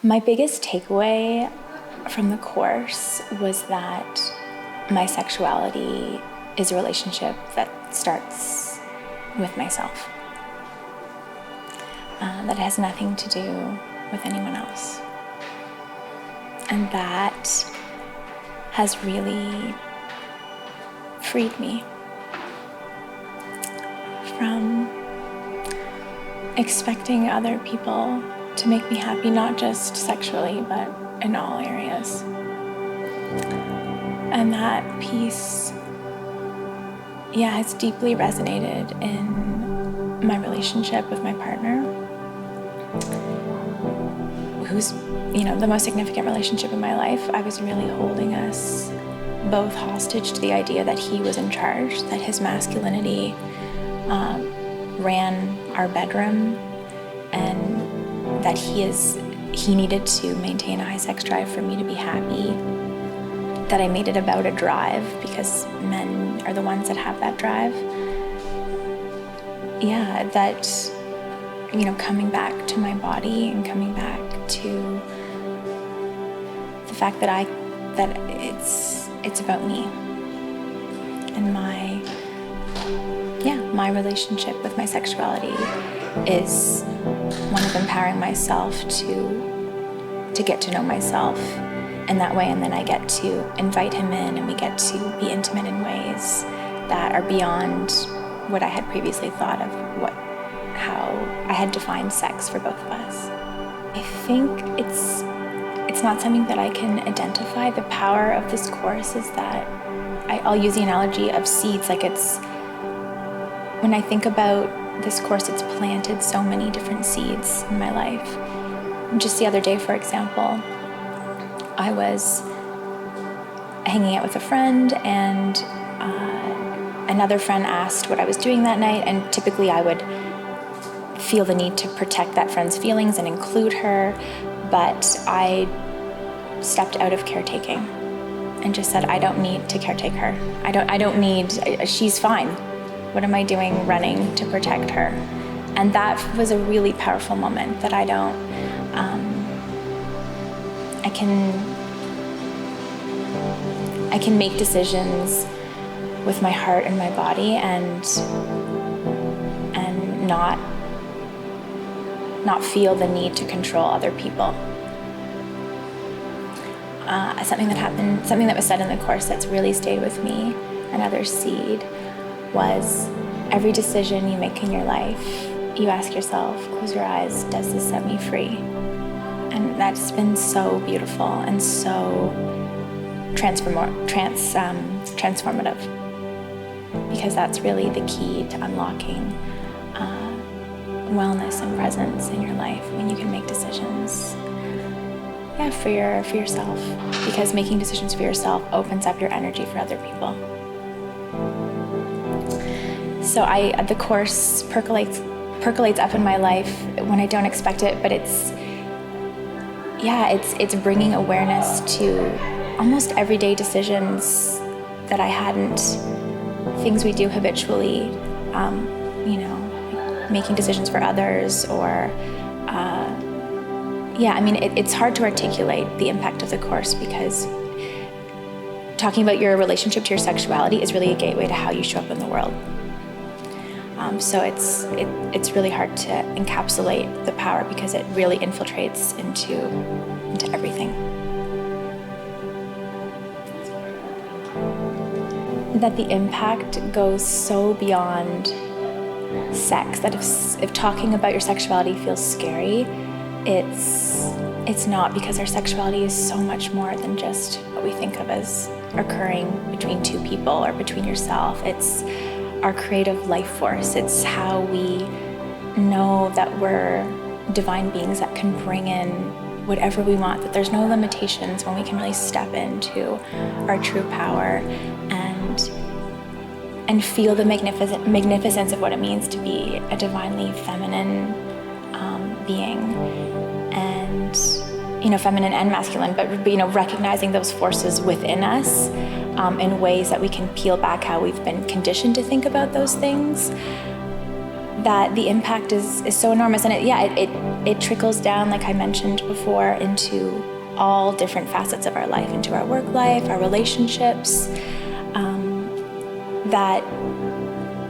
My biggest takeaway from the course was that my sexuality is a relationship that starts with myself. That it has nothing to do with anyone else. And that has really freed me from expecting other people to make me happy, not just sexually, but in all areas. And that piece, has deeply resonated in my relationship with my partner, who's, the most significant relationship in my life. I was really holding us both hostage to the idea that he was in charge, that his masculinity ran our bedroom, and that he needed to maintain a high sex drive for me to be happy, that I made it about a drive because men are the ones that have that drive. That, coming back to my body and coming back to the fact that it's about me and my relationship with my sexuality is one of empowering myself to get to know myself in that way, and then I get to invite him in and we get to be intimate in ways that are beyond what I had previously thought of, how I had defined sex for both of us. I think it's not something that I can identify. The power of this course is that I'll use the analogy of seeds. When I think about this course, it's planted so many different seeds in my life. Just the other day, for example, I was hanging out with a friend, and another friend asked what I was doing that night, and typically I would feel the need to protect that friend's feelings and include her, but I stepped out of caretaking and just said, I don't need to caretake her. I don't need, she's fine. What am I doing running to protect her? And that was a really powerful moment that I can make decisions with my heart and my body and not feel the need to control other people. Something that was said in the course that's really stayed with me, another seed, was every decision you make in your life, you ask yourself, close your eyes, does this set me free? And that's been so beautiful and so transformative, because that's really the key to unlocking wellness and presence in your life, when you can make decisions for yourself, because making decisions for yourself opens up your energy for other people. So the course percolates up in my life when I don't expect it, but it's bringing awareness to almost everyday decisions that I hadn't, things we do habitually, making decisions for others, or it's hard to articulate the impact of the course, because talking about your relationship to your sexuality is really a gateway to how you show up in the world. So it's really hard to encapsulate the power, because it really infiltrates into everything. That the impact goes so beyond sex, that if talking about your sexuality feels scary, it's not, because our sexuality is so much more than just what we think of as occurring between two people or between yourself. It's our creative life force. It's how we know that we're divine beings that can bring in whatever we want, that there's no limitations when we can really step into our true power and feel the magnificence of what it means to be a divinely feminine being, and feminine and masculine, but recognizing those forces within us in ways that we can peel back how we've been conditioned to think about those things. That the impact is so enormous, and it trickles down, like I mentioned before, into all different facets of our life, into our work life, our relationships. That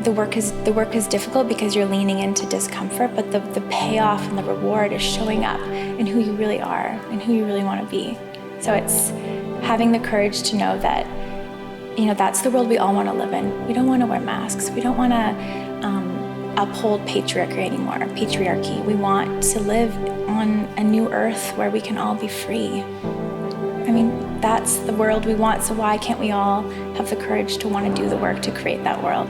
the work is difficult because you're leaning into discomfort, but the payoff and the reward is showing up in who you really are and who you really want to be. So it's having the courage to know that, that's the world we all want to live in. We don't want to wear masks. We don't want to uphold patriarchy anymore, patriarchy. We want to live on a new earth where we can all be free. That's the world we want, so why can't we all have the courage to want to do the work to create that world?